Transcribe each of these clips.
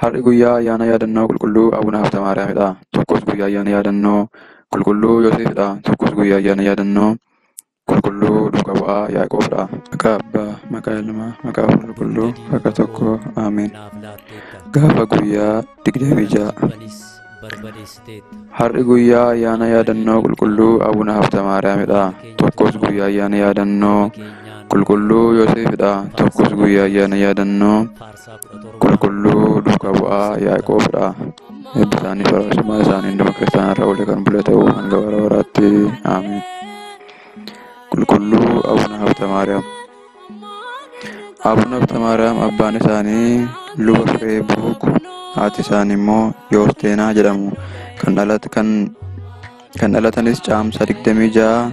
Har'i guyyaa ayyaana yaadannoo qulqulluu Abuna Hafta Maariyaamidha. Tokkos guyyaa ayyaana yaadannoo qulqulluu Yoosefidha. Tokkos guyyaa ayyaana yaadannoo qulqulluu duuka bu'aa Yaaqoobidha. Maqaa Abbaa, maqaa Ilmaa, maqaa Hafuura Qulqulluu, Waaqa tokko. Ameen. Gaafa guyyaa 26. Har'i guyyaa ayyaana yaadannoo qulqulluu Abuna Hafta Maariyaamidha. Tokkos guyyaa ayyaana yaadannoo qulqulluu Yoosefidha. Tokkos guyyaa ayyaana yaadannoo qulqulluu duuka bu'aa Yaaqoobidha. Eebbi isaanii faarfannaa isaanii hunduma kiristaanarra oole kan bule ta'uu hanga bara baraatti. Ameen. Qulqulluu Abuna Hafta Maariyaam. Abuna Hafta Maariyaam abbaan isaanii luba Firee Buruuk, haati isaanii immoo Yoosteenaa jedhamu. Kan dhalatanis caamsa 26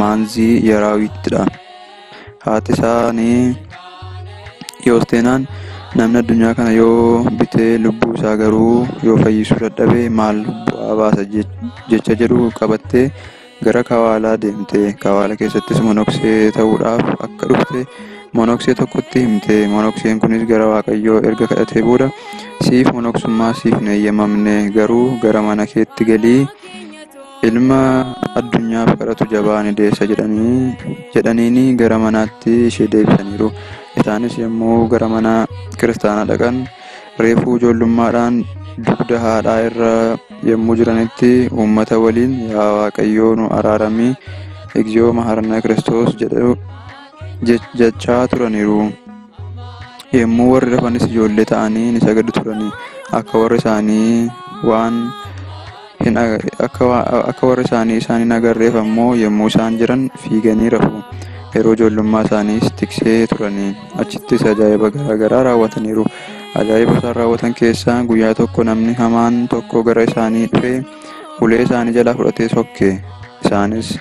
Maanzii Yaraawittidha. Haati isaanii Yoosteenaan namni addunyaa kana yoo bitee lubbuu isaa garuu yoo fayyisuu dadhabe maal bu'aa baasa jecha jedhu qabattee gara Kawaalaa deemte. Kawaala keessattis monoksee ta'uudhaaf akka dhufte monoksee tokkotti himte. Monokseen kunis gara Waaqayyoo erga kadhatee booda siif monoksummaa siif hin eeyyamamne, garuu gara mana keetti galii ilma addunyaaf kadhatu jabaa ni deessa jedhaniini gara manaatti ishee deebisaniiru. Isaanis yommuu gara mana kiristaanaa dhaqan reefuu ijoollummaadhaan dugda haadhaa irra yommuu jiranitti uummata waliin yaa Waaqayyoo nu araarami, Egziyoo Maharana Kiristoos jechaa turaniiru. Yommuu warri rafanis ijoollee ta'anii ni sagadu turani. Akka warri isaanii isaaniin agarreef ammoo yommuu isaan jiran fiiganii rafu. Yeroo ijoollummaa isaaniis tiksee turanii. Achittis ajaa'iba garaagaraa raawwataniiru. Ajaa'iba isaan raawwatan keessaa guyyaa tokko namni hamaan tokko gara isaanii dhufee ulee isaanii jalaa fudhatee sokke. Isaanis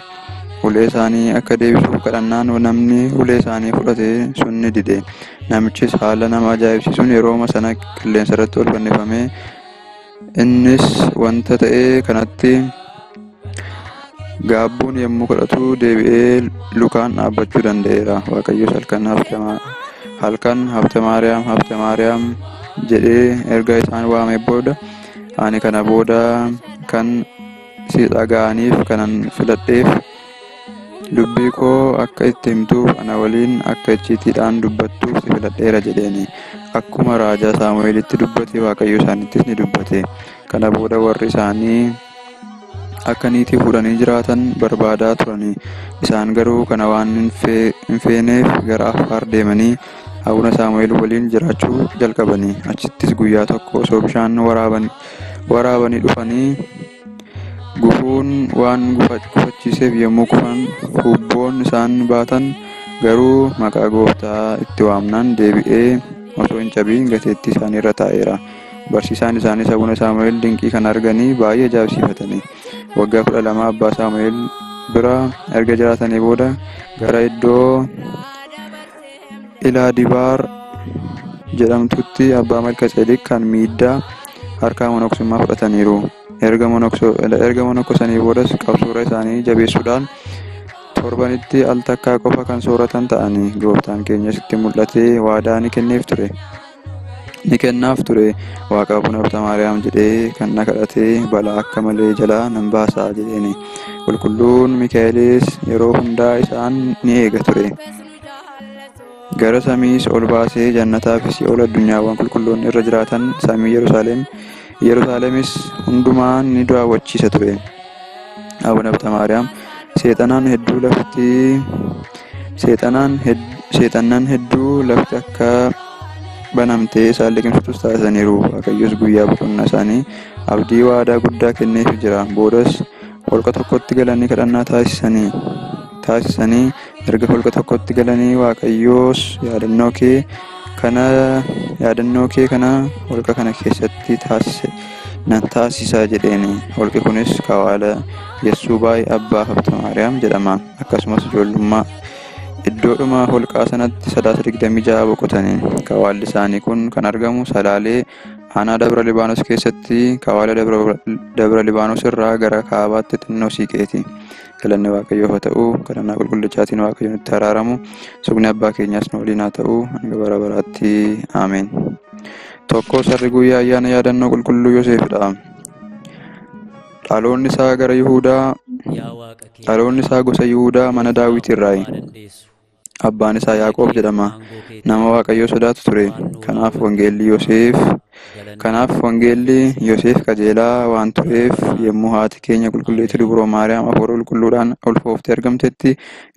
ulee isaanii akka deebisuuf kadhannaan namni ulee isaanii fudhate sun ni dide. Namichis haala nama ajaa'ibsiisuun yerooma sana qilleensa irratti ol fannifamee innis wanta ta'e kanatti gaabbuun yommuu kadhatu deebi'ee lukaan dhaabbachuu danda'eera. Waaqayyos halkan Hafta Maariyaam jedhee erga isaan waamee booda ani kana booda kan si dhaga'aniif kanan filadheef dubbii koo akka itti himtuuf ana waliin akka icciitiidhaan dubbattuuf si filadheera jedheeni. Akkuma raajaa Saamu'eelitti dubbate Waaqayyo isaanittis ni dubbate. Kana booda warri isaanii akka niitii fuudhanii jiraatan barbaadaa turanii. Isaan garuu kana waan hin feeneef gara Affaar deemanii Abuna Saamu'eel waliin jiraachuu jalqabanii. Achittis guyyaa tokko osoo bishaan waraabanii dhufanii gufuun waan gufachiiseef yommuu kufan hubboon isaan baatan garuu maqaa Gooftaa itti waamnaan deebi'ee osoo hin cabiin gateettii isaanii irra taa'eera. Barsiisaan isaaniis Abuna Saamu'eel dinqii kana arganii baay'ee ajaa'ibsiifatanii. Waggaa 12 abbaa Saamu'eel bira erga jiraatanii booda gara iddoo Ilaadibaar jedhamtutti abbaa Malkaseedeq kan miidhaa harkaa monoksummaa fudhataniiru. Erga monoksanii boodas qabsoora isaanii jabeessuudhaan torbanitti al takkaa qofa kan sooratan ta'anii. Gooftaan keenyas itti mul'atee waadaa ni kennaaf ture. Waaqa Abuna Hafta Maariyaam jedhee kan na kadhatee balaa akka malee jalaa nan baasaa jedheeni. Qulqulluun Mikaa'elis yeroo hundaa isaan ni eega ture. Gara samiis ol baasee jannataa fi si'ool addunyaawwan qulqulloonni irra jiraatan samii Yerusaalemis hundumaan ni daawwachiisa ture. Abuna Hafta Maariyaam seexanaan hedduu lafti akka banamtee isaan liqimsitus taasisaniiru. Waaqayyos guyyaa boqonnaa isaanii abdii waadaa guddaa kenneefii jira. Boodas holqa tokkotti galanii kadhannaa taasisanii erga holqa tokkotti galanii Waaqayyoos yaadannoo kee kana holqa kana keessatti nan taasisa jedheeni. Holqi kunis Kawaala Yesuubaay Abbaa Hafta Maariyaam jedhama. Akkasumas ijoollummaa iddoodhuma holqaa sanatti 26 boqotanii. Kawaalli isaanii kun kan argamu Salaalee aanaa Dabra Libaanos keessatti. Kawaala Dabra Libaanos irraa gara kaabaatti xinnoo siiqeeti. Galanni Waaqayyoof haa ta'u, kadhannaa qulqullichaatiin Waaqayyoon itti araaramu. Sugni abbaa keenyaas nu waliin haa ta'u hanga bara baraatti. Ameen. Tokko sarri guyyaa ayyaana yaadannoo qulqulluu Yoseefidha. Dhaloonni isaa gara Yihuudaa, dhaloonni isaa gosa Yihuudaa mana Daawitirraayi. Abbaan isaa Yaaqoob jedhama. Nama Waaqayyoo sodaatu ture. Kanaaf wangeelli Yoseef qajeelaa waan tureef yommuu haati keenya qulqulleetti dubroo Maariyaam hafuura qulqulluudhaan ulfooftee argamtetti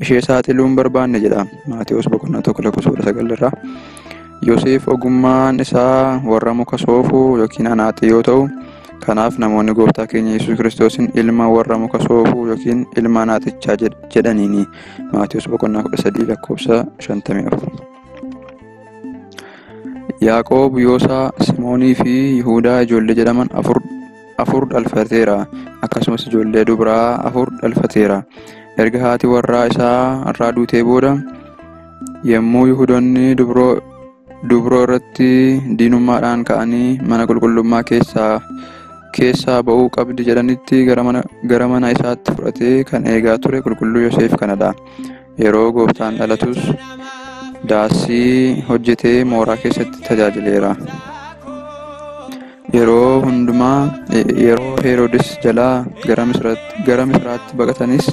ishee saaxiluun barbaanne jedha. Maatewos 1:9 Yoseef ogummaan isaa warra muka soofuu yookiin anaaxii yoo ta'u, kanaaf namoonni gooftaa keenya Yesuus Kiristoosin ilma warra muka soofuu yookiin ilma anaaxichaa jedhaniini. Maatewos 13:54. Yaaqoob, Yoosaa, Simoonii fi Yihuudaa ijoollee jedhaman afur dhalfateera. Akkasumas ijoollee dubaraa 4 dhalfateera. Erga haati warraa isaa irraa duutee booda yommuu Yihuudoonni dubroo irratti diinummaadhaan ka'anii mana qulqullummaa keessaa ba'uu qabdi jedhanitti gara mana isaatti fudhatee kan eegaa ture qulqulluu Yoseef kanadha. Yeroo gooftaan dhalatus daasii hojjetee mooraa keessatti tajaajileera. Yeroo Heroodis jalaa gara Misiraatti baqatanis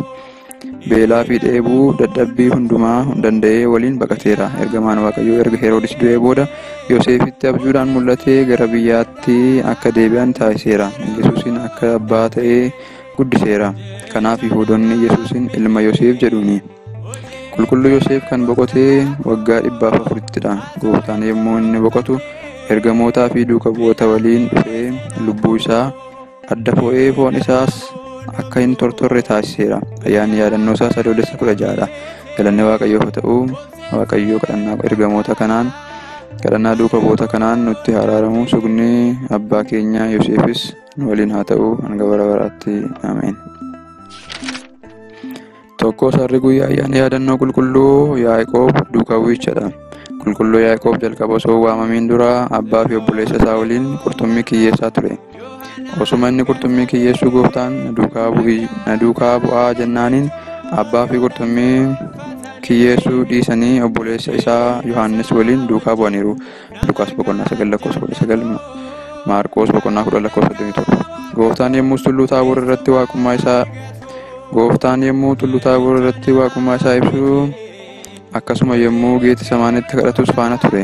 beelaa fi dheebuu dadhabbii hundumaa danda'ee waliin baqateera. Ergamaan Waaqayyoo erga Heroodis du'ee booda Yoseefitti abjuudhaan mul'atee gara biyyaatti akka deebi'an taasiseera. Yesuusin akka abbaa ta'ee guddiseera. Kanaaf Yihuudoonni Yesuusin ilma Yoseef jedhuuni. Qulqulluu Yoseef kan boqotee waggaa 400ttidha. Gooftaan yommuu inni boqotu ergamootaa fi duuka bu'oota waliin dhufee lubbuu isaa adda fo'ee foon isaas akka hin tortorre taasiseera. Ayyaanni yaadannoo isaa Adoolessa 16dha. Galanni Waaqayyoof haa ta'u. Waaqayyoo kadhannaa ergamoota kanaan, kadhannaa duuka bu'oota kanaan nutti haa araaramu. Sugni abbaa keenya Yoseefis nu waliin haa ta'u hanga bara baraatti. Ameen. Tokko sarri guyyaa ayyaana yaadannoo qulqulluu Yaaqoob duuka bu'ichadha. Qulqulluu Yaaqoob jalqaba osoo waamamiin dura abbaa fi obboleessa isaa waliin qurxummii kiyyeessaa ture. Osuma inni qurxummii kiyyeessuu gooftaan na duukaa bu'aa jennaaniin abbaa fi qurxummii kiyyeessuu dhiisanii obboleessa isaa Yohaannis waliin duukaa bu'aniiru. Luqaas 9:19, Maarqos 10:37. Gooftaan yommuu tulluu Taaboor irratti waaqummaa isaa ibsu akkasuma yommuu Geetsemaanetti kadhatus faana ture.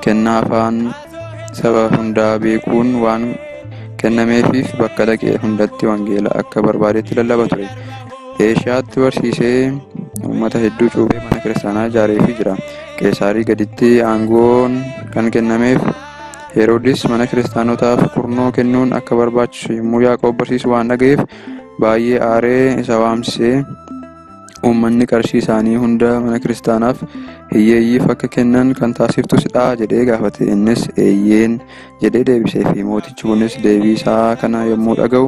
Kennaa afaan saba hundaa beekuun waan kennameefiif bakka dhaqee hundatti wangeela akka barbaadetti lallaba ture. Eeshiyaatti barsiisee uummata hedduu cuuphee mana kiristaanaa ijaareefii jira. Qeesaarii gaditti aangoon kan kennameef Heroodis mana kiristaanotaaf kurnoo kennuun akka barbaachisu yommuu Yaaqoob barsiisu waan dhaga'eef baay'ee aaree isa waamsisee uummanni qarshii isaanii hunda mana kiristaanaaf hiyyeeyyiif akka kennan kan taasiftu sidhaa jedhee gaafate. Innis eeyyeen jedhee deebiseefi mootichi kunis deebii isaa kana yommuu dhaga'u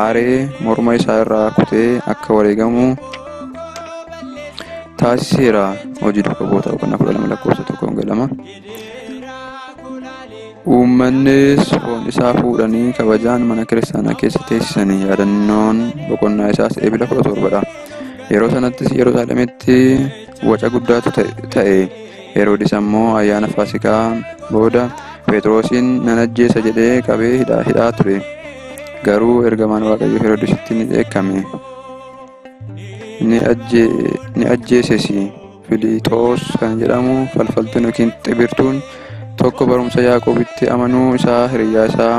aaree morma isaa irraa kutee akka wareegamu taasiseera. Hojii duuka bu'oota 12:1-2. Uummannis foon isaa fuudhanii kabajaan mana kiristaanaa keessa teessisanii. Yaadannoon boqonnaa isaas eebila 17dha. Yeroo sanattis Yerusaalemitti waca guddaatu ta'e. Heroodis ammoo ayyaana Faasikaa booda Phexrosin nan ajjeesa jedhee qabee hidhaa ture. Garuu ergamaan Waaqayyoo Heroodisitti ni dheekkame. Ni ajjeeses. Filiixoos kan jedhamu falfaltuun yookiin xibirtuun tokko barumsa Yaaqoobitti amanuu isaa hiriyyaa isaa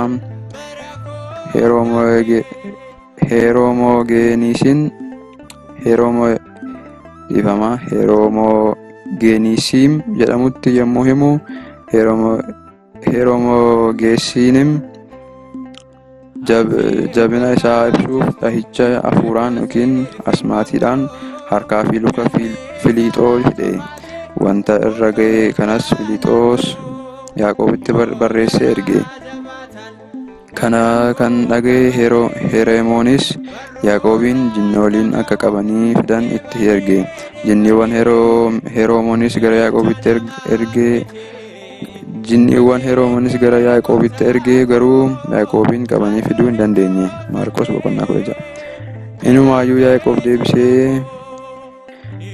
Heeroomogeeniisiim jedhamutti yommuu himu Heeroomogeesiinim jabina isaa ibsuuf dhahicha hafuuraan yookiin asmaatiidhaan harkaa fi luka Filiixoos hidhe. Wanta irra ga'e kanas Filiixoos Yaaqoobitti barreessee erge. Kana kan dhaga'e Heroomoonis Yaaqoobiin jinnooliin akka qabanii fidan itti erge. Jinniiwwan Heroomoonis gara Yaaqoobitti erge garuu Yaaqoobiin qabanii fiduu hin dandeenye. Maarqos 16.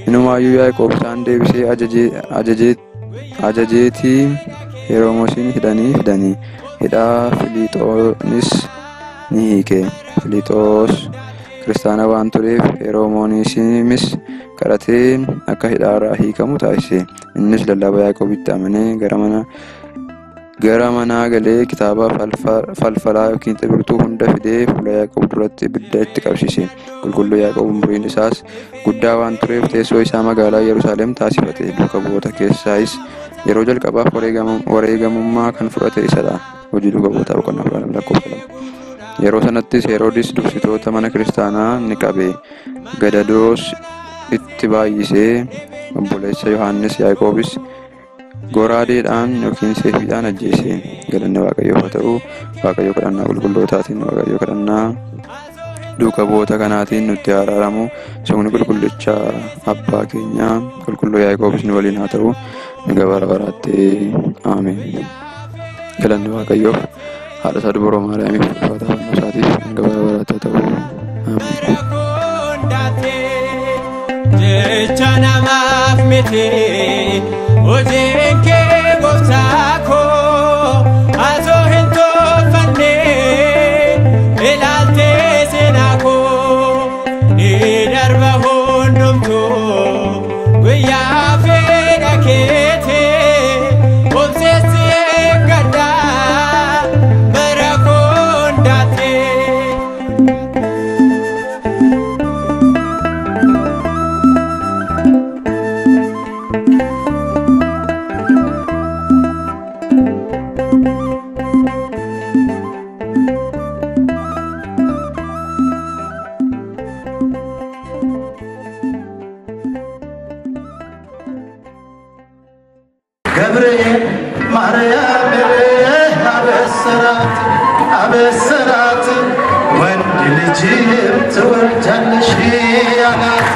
Inumaayyuu Yaaqoob isaan deebisee ajajeetii Heromosin hidanii hidhaa Filixoonis ni hiike. Filixoos kiristaana waan tureef Heromonisiinis kadhatee akka hidhaarraa hiikamu taasise. Innis lallaba Yaaqoobitti amanee gara manaa galee kitaaba falfalaa yookiin xibirtuu hunda fidee fuula Yaaqoob duratti ibidda itti qabsiise. Qulqulluu Yaaqoob umuriin isaas guddaa waan tureef teessoo isaa magaalaa Yerusaalem taasifate. Duuka bu'oota keessaayis yeroo jalqabaaf wareegamummaa kan fudhate isadha. Hojii duuka bu'ootaa boqonnaa 12 yeroo sanattis Heroodis dursitoota mana kiristaanaa ni qabe. Gadadoos itti baay'isee obboleessa Yohaannis Yaaqoobis goraadeedhaan yookiin seefiidhaan ajjeese. Galanni Waaqayyoof haa ta'u. Waaqayyo kadhannaa qulqullootaatiin Waaqayyo kadhannaa duuka bu'oota kanaatiin nutti araaramu. Sogni qulqullicha abbaa keenya qulqulluu Yaaqoobis nu waliin haa ta'u. Nagaa bara baraatti. Ameen. Galanni Waaqayyoof haadha isaa dubroo Maariyaamiif ulfaata fannoo isaatiif nagaa bara baraatti haa ta'u. Ameen. Jecha namaaf miti hojiin kee gooftaa koo asoo hin tolfanne ilaaltee seenaa koo ni darba hundumtuu guyyaa fedha keetii obseessi eeggadhaa bara koondaattee. ገብርኤል ማርያም አበሰራት ወንድ ልጅም ትወልጃለሽ አላት።